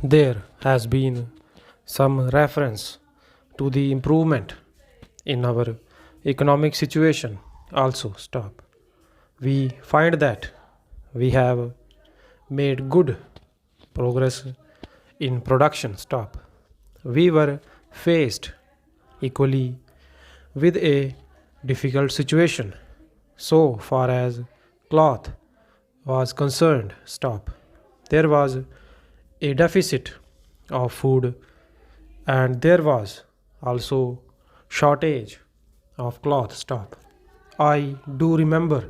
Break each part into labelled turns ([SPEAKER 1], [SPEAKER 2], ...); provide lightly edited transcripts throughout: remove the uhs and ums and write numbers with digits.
[SPEAKER 1] There has been some reference to the improvement in our economic situation also. Stop. We find that we have made good progress in production. Stop. We were faced equally with a difficult situation so far as cloth was concerned. Stop. There was a deficit of food and there was also shortage of cloth. Stop. I do remember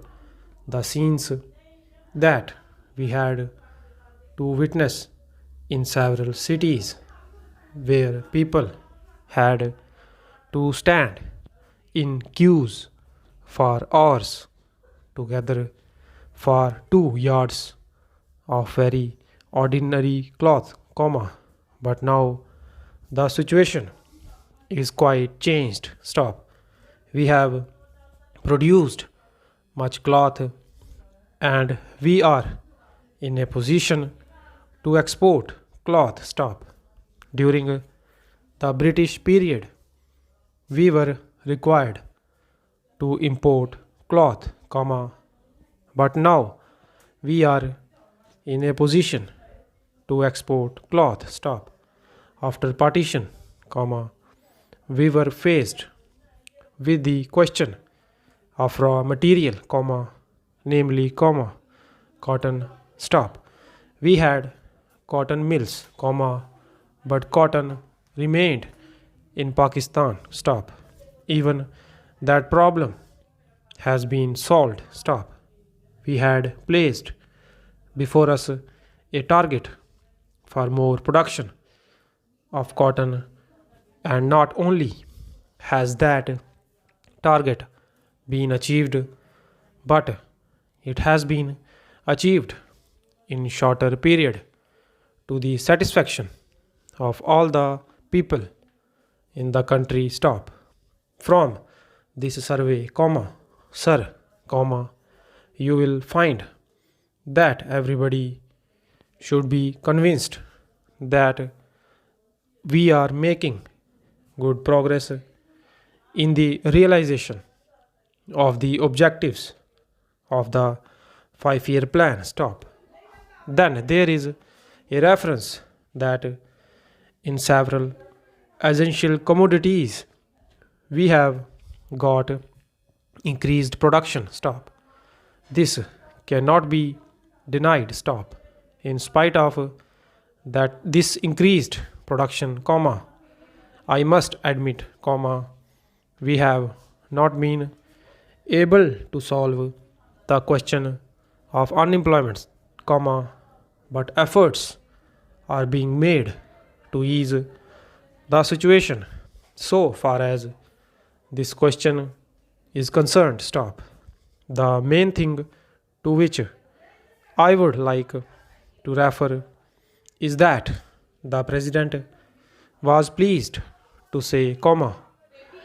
[SPEAKER 1] the scenes that we had to witness in several cities where people had to stand in queues for hours together for 2 yards of very ordinary cloth, but now the situation is quite changed. Stop. We have produced much cloth and we are in a position to export cloth. Stop. During the British period, we were required to import cloth, but now we are in a position to export cloth. Stop. After partition, we were faced with the question of raw material, namely, cotton. Stop. We had cotton mills, but cotton remained in Pakistan. Stop. Even that problem has been solved. Stop. We had placed before us a target for more production of cotton, and not only has that target been achieved, but it has been achieved in shorter period to the satisfaction of all the people in the country. Stop. From this survey, sir, you will find that everybody should be convinced that we are making good progress in the realization of the objectives of the 5-year plan. Stop. Then there is a reference that in several essential commodities we have got increased production. Stop. This cannot be denied. Stop. In spite of that this increased production, I must admit, we have not been able to solve the question of unemployment, but efforts are being made to ease the situation so far as this question is concerned. Stop. The main thing to which I would like to refer is that the president was pleased to say,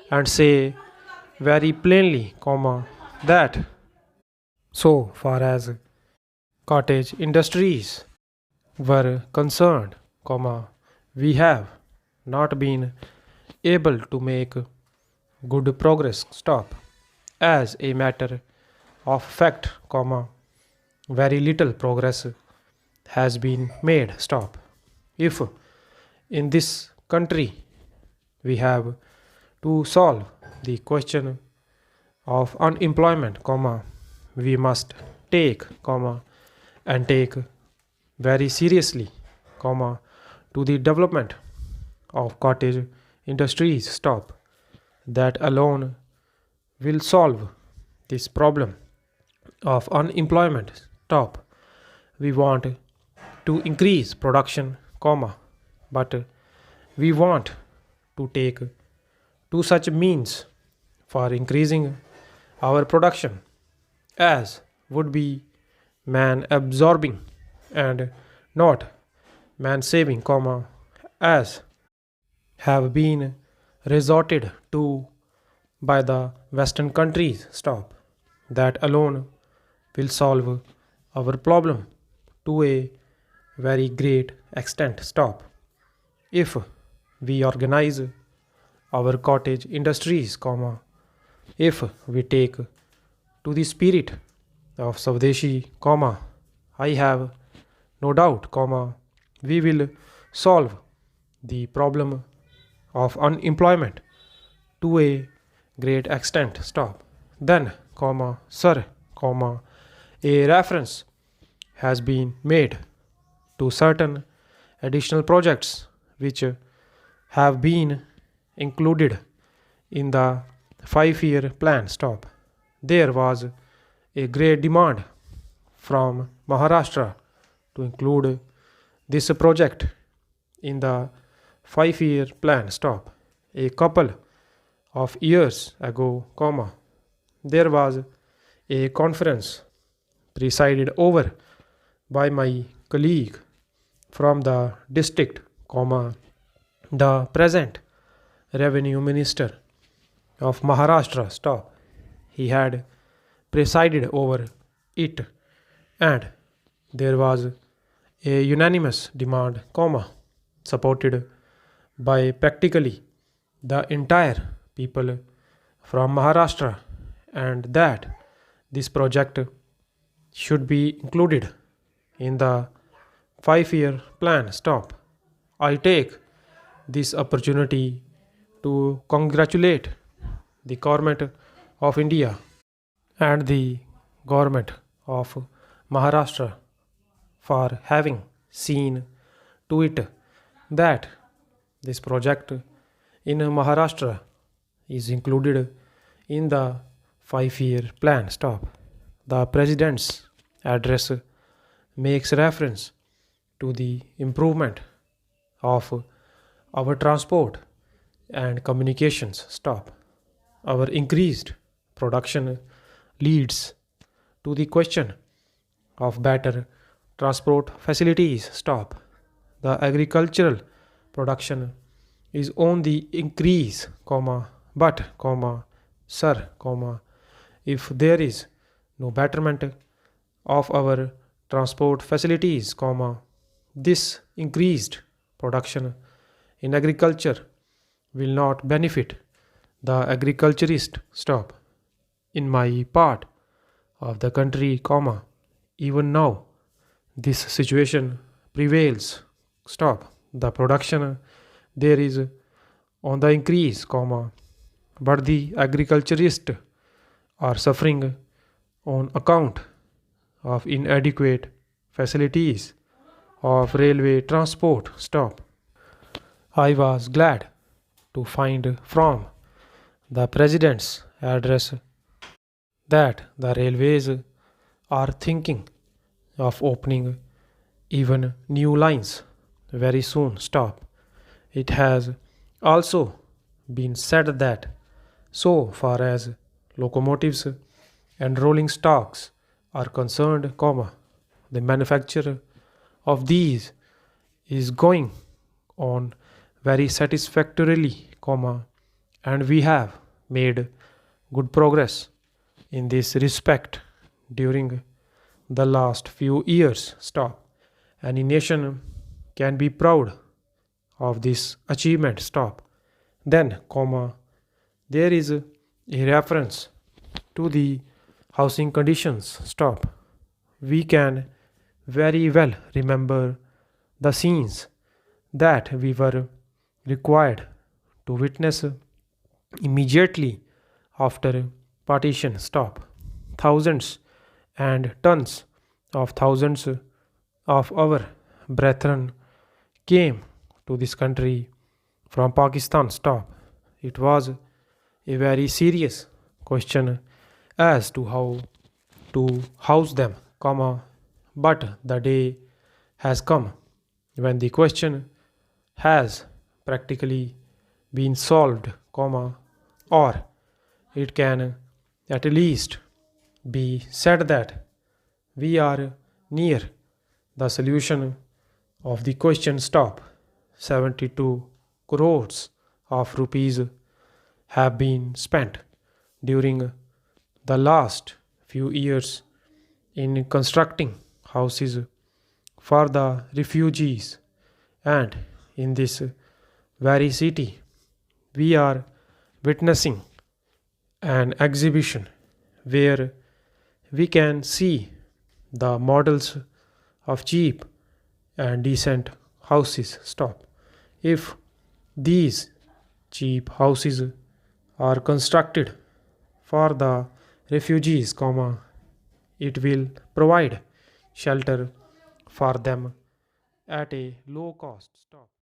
[SPEAKER 1] and say very plainly, that so far as cottage industries were concerned, we have not been able to make good progress. Stop. As a matter of fact, very little progress has been made. Stop. If in this country we have to solve the question of unemployment, we must take, and take very seriously, to the development of cottage industries. Stop. That alone will solve this problem of unemployment. Stop. We want to increase production, but we want to take to such means for increasing our production as would be man absorbing and not man saving, as have been resorted to by the Western countries. Stop. That alone will solve our problem to a very great extent stop. If we organize our cottage industries, if we take to the spirit of Swadeshi, I have no doubt, we will solve the problem of unemployment to a great extent stop. Then, sir, a reference has been made to certain additional projects which have been included in the 5-year plan stop. There was a great demand from Maharashtra to include this project in the 5-year plan stop. A couple of years ago, there was a conference presided over by my colleague from the district, the present revenue minister of Maharashtra stop. He had presided over it, and there was a unanimous demand, supported by practically the entire people from Maharashtra, and that this project should be included in the 5-year plan stop. I take this opportunity to congratulate the government of India and the government of Maharashtra for having seen to it that this project in Maharashtra is included in the 5-year plan stop. The president's address makes reference to the improvement of our transport and communications stop. Our increased production leads to the question of better transport facilities stop. The agricultural production is on the increase, but, sir, if there is no betterment of our transport facilities, this increased production in agriculture will not benefit the agriculturist stop. In my part of the country, even now this situation prevails stop. The production there is on the increase, but the agriculturists are suffering on account of inadequate facilities of railway transport stop. I was glad to find from the president's address that the railways are thinking of opening even new lines very soon stop. It has also been said that so far as locomotives and rolling stocks are concerned, the manufacture of these is going on very satisfactorily, and we have made good progress in this respect during the last few years stop. Any nation can be proud of this achievement stop. Then, there is a reference to the housing conditions stop. We can very well remember the scenes that we were required to witness immediately after partition stop. Thousands and tons of thousands of our brethren came to this country from Pakistan stop. It was a very serious question as to how to house them, but the day has come when the question has practically been solved, or it can at least be said that we are near the solution of the question stop. 72 crores of rupees have been spent during the last few years in constructing houses for the refugees And in this very city, we are witnessing an exhibition where we can see the models of cheap and decent houses. Stop. If these cheap houses are constructed for the refugees, comma, it will provide shelter for them at a low cost. Stop.